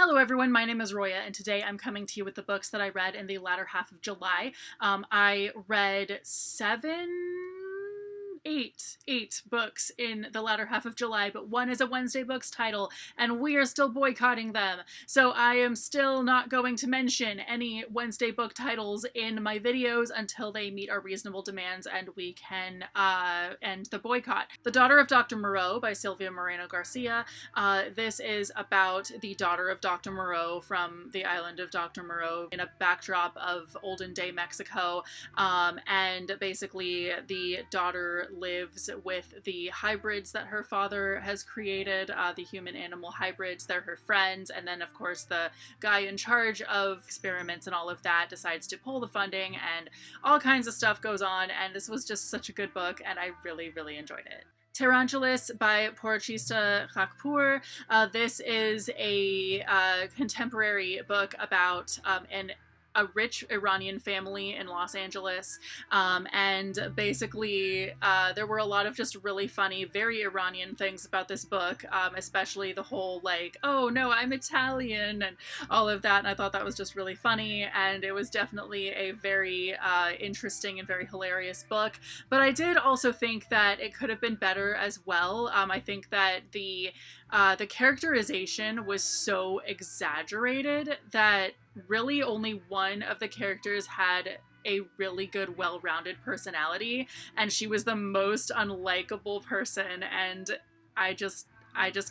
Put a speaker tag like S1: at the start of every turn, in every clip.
S1: Hello everyone, my name is Roya, and today I'm coming to you with the books that I read in the latter half of July. I read eight books in the latter half of July, but one is a Wednesday Books title, and we are still boycotting them. So I am still not going to mention any Wednesday book titles in my videos until they meet our reasonable demands and we can end the boycott. The Daughter of Dr. Moreau by Silvia Moreno Garcia. This is about the daughter of Dr. Moreau from the island of Dr. Moreau in a backdrop of olden day Mexico. And basically the daughter lives with the hybrids that her father has created, the human-animal hybrids. They're her friends, and then of course the guy in charge of experiments and all of that decides to pull the funding, and all kinds of stuff goes on, and this was just such a good book, and I really, really enjoyed it. Tarantulas by Porochista Khakpour. This is a contemporary book about a rich Iranian family in Los Angeles, and basically there were a lot of just really funny, very Iranian things about this book, especially the whole like, oh no, I'm Italian, and all of that, and I thought that was just really funny, and it was definitely a very interesting and very hilarious book, but I did also think that it could have been better as well. I think that the characterization was so exaggerated that really only one of the characters had a really good, well-rounded personality, and she was the most unlikable person, and I just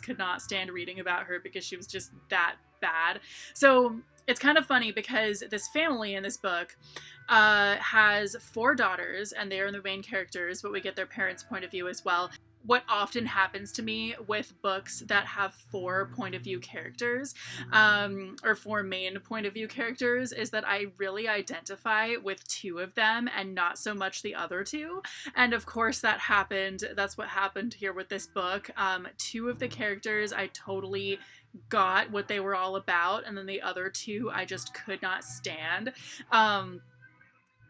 S1: could not stand reading about her because she was just that bad. So it's kind of funny because this family in this book has 4 daughters, and they are the main characters, but we get their parents' point of view as well. What often happens to me with books that have 4 point of view characters, or 4 main point of view characters, is that I really identify with 2 of them and not so much the other 2. And of course that's what happened here with this book. 2 of the characters I totally got what they were all about, and then the other 2 I just could not stand.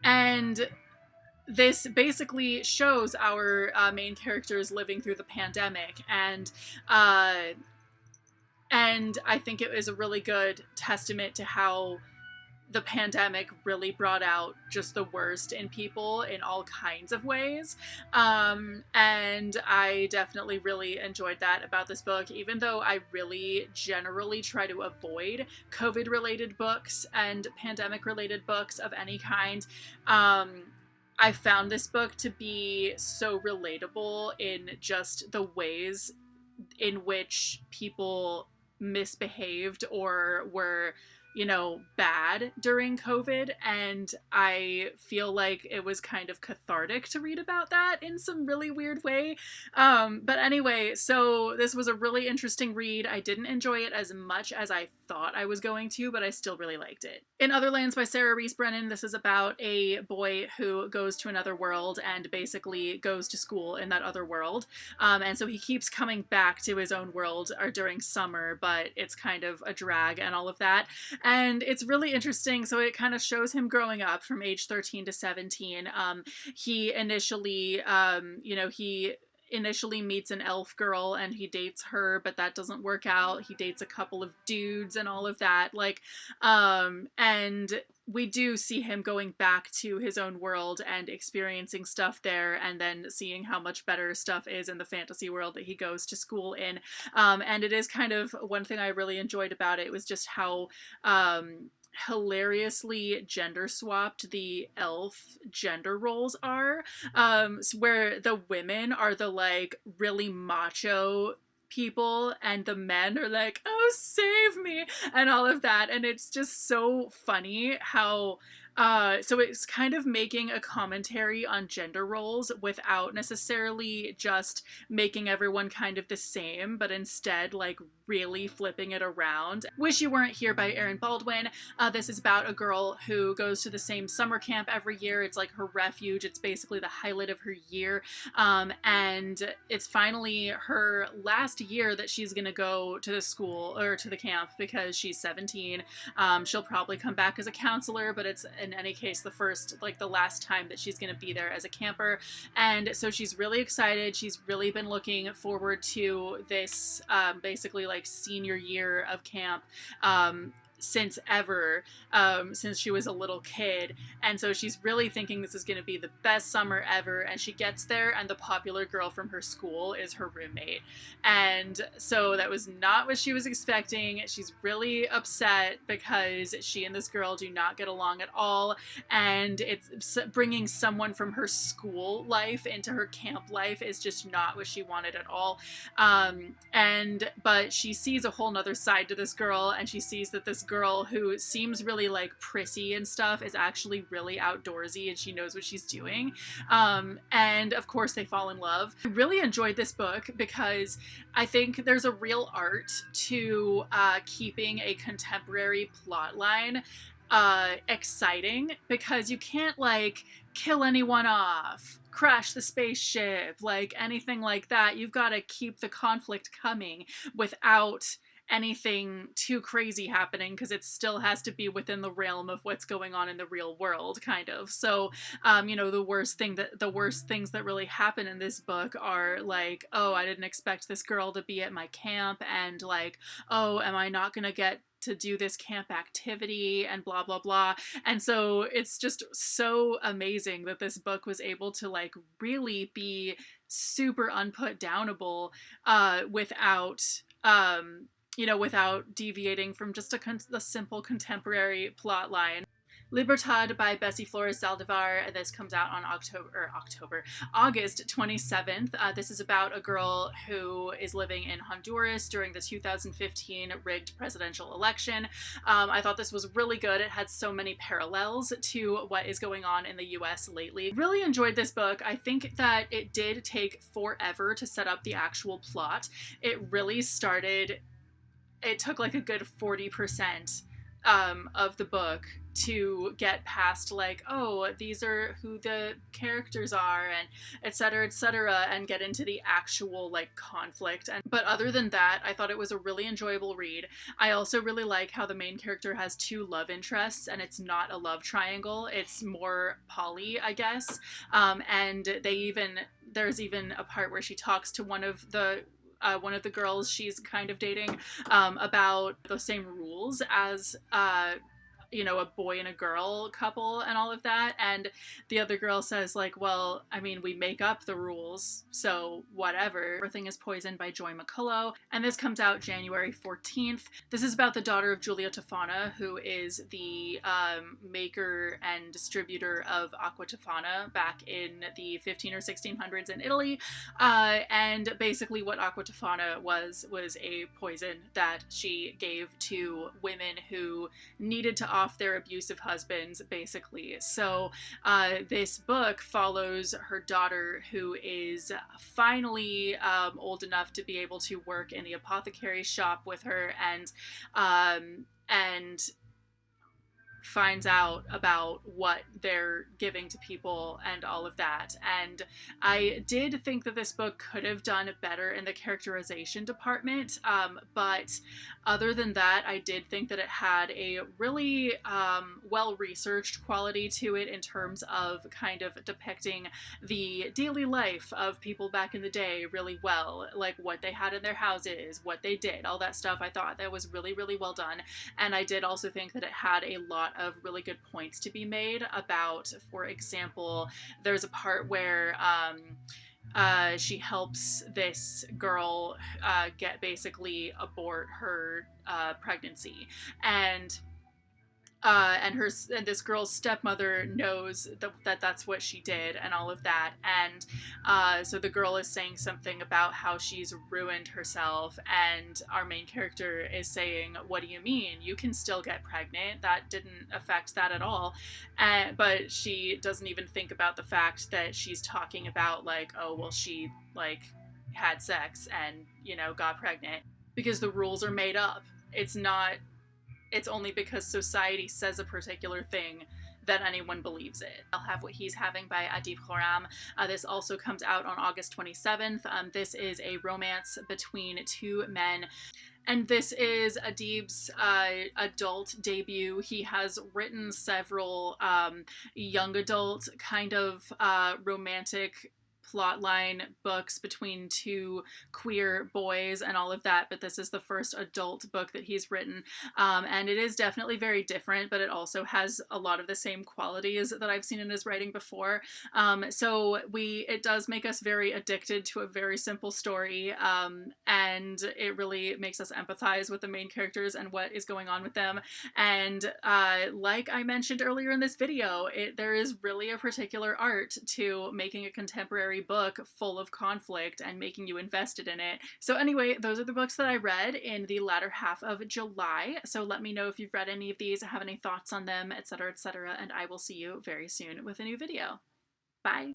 S1: And this basically shows our main characters living through the pandemic, and I think it is a really good testament to how the pandemic really brought out just the worst in people in all kinds of ways, and I definitely really enjoyed that about this book, even though I really generally try to avoid COVID-related books and pandemic-related books of any kind. I found this book to be so relatable in just the ways in which people misbehaved or were, bad during COVID, and I feel like it was kind of cathartic to read about that in some really weird way. But anyway, so this was a really interesting read. I didn't enjoy it as much as I thought I was going to, but I still really liked it. In Other Lands by Sarah Reese Brennan, this is about a boy who goes to another world and basically goes to school in that other world. And so he keeps coming back to his own world during summer, but it's kind of a drag and all of that. And it's really interesting. So it kind of shows him growing up from age 13 to 17. He initially, he initially meets an elf girl and he dates her, but that doesn't work out. He dates a couple of dudes and all of that. And we do see him going back to his own world and experiencing stuff there, and then seeing how much better stuff is in the fantasy world that he goes to school in. And it is kind of one thing I really enjoyed about it was just how hilariously gender swapped the elf gender roles are, where the women are the like really macho people and the men are like, oh, save me, and all of that, and it's just so funny how so it's kind of making a commentary on gender roles without necessarily just making everyone kind of the same, but instead like really flipping it around. Wish You Weren't Here by Erin Baldwin. This is about a girl who goes to the same summer camp every year. It's like her refuge. It's basically the highlight of her year. And it's finally her last year that she's gonna go to the school or to the camp because she's 17. She'll probably come back as a counselor, but it's in any case the last time that she's gonna be there as a camper. And so she's really excited. She's really been looking forward to this basically like like senior year of camp since ever, since she was a little kid. And so she's really thinking this is going to be the best summer ever. And she gets there, and the popular girl from her school is her roommate. And so that was not what she was expecting. She's really upset because she and this girl do not get along at all. And it's bringing someone from her school life into her camp life is just not what she wanted at all. But she sees a whole nother side to this girl, and she sees that this girl who seems really like prissy and stuff is actually really outdoorsy, and she knows what she's doing. And of course they fall in love. I really enjoyed this book because I think there's a real art to keeping a contemporary plot line exciting, because you can't like kill anyone off, crash the spaceship, like anything like that. You've got to keep the conflict coming without anything too crazy happening, because it still has to be within the realm of what's going on in the real world, kind of. So the worst things that really happen in this book are like, oh, I didn't expect this girl to be at my camp, and like, oh, am I not gonna get to do this camp activity, and blah blah blah. And so it's just so amazing that this book was able to like really be super unput downable without deviating from just a simple contemporary plot line. Libertad by Bessie Flores Zaldivar. This comes out on August 27th. This is about a girl who is living in Honduras during the 2015 rigged presidential election. I thought this was really good. It had so many parallels to what is going on in the US lately. Really enjoyed this book. I think that it did take forever to set up the actual plot. It took like a good 40% of the book to get past like, oh, these are who the characters are, and etc., and get into the actual like conflict. But other than that, I thought it was a really enjoyable read. I also really like how the main character has two love interests, and it's not a love triangle, it's more poly, I guess. And there's even a part where she talks to one of the girls she's kind of dating about the same rules as a boy and a girl couple and all of that. And the other girl says like, well, I mean, we make up the rules, so whatever. Everything is Poisoned by Joy McCullough, and this comes out January 14th. This is about the daughter of Giulio Tofana, who is the maker and distributor of Acqua Tofana back in the 15 or 1600s in Italy. And basically what Acqua Tofana was a poison that she gave to women who needed to off their abusive husbands, basically. So this book follows her daughter, who is finally old enough to be able to work in the apothecary shop with her, and finds out about what they're giving to people and all of that. And I did think that this book could have done better in the characterization department, but other than that, I did think that it had a really well-researched quality to it in terms of kind of depicting the daily life of people back in the day really well, like what they had in their houses, what they did, all that stuff. I thought that was really, really well done. And I did also think that it had a lot of really good points to be made about, for example, there's a part where she helps this girl basically abort her pregnancy, and this girl's stepmother knows that that's what she did and all of that. And so the girl is saying something about how she's ruined herself, and our main character is saying, what do you mean? You can still get pregnant. That didn't affect that at all. But she doesn't even think about the fact that she's talking about like, oh, well, she like had sex and, got pregnant, because the rules are made up. It's only because society says a particular thing that anyone believes it. I'll Have What He's Having by Adib Khorram. This also comes out on August 27th. This is a romance between two men, and this is Adib's adult debut. He has written several young adult kind of romantic plotline books between two queer boys and all of that, but this is the first adult book that he's written. And it is definitely very different, but it also has a lot of the same qualities that I've seen in his writing before. So it does make us very addicted to a very simple story, and it really makes us empathize with the main characters and what is going on with them. And like I mentioned earlier in this video, there is really a particular art to making a contemporary book full of conflict and making you invested in it. So anyway, those are the books that I read in the latter half of July. So let me know if you've read any of these, have any thoughts on them, etc., etc., and I will see you very soon with a new video. Bye!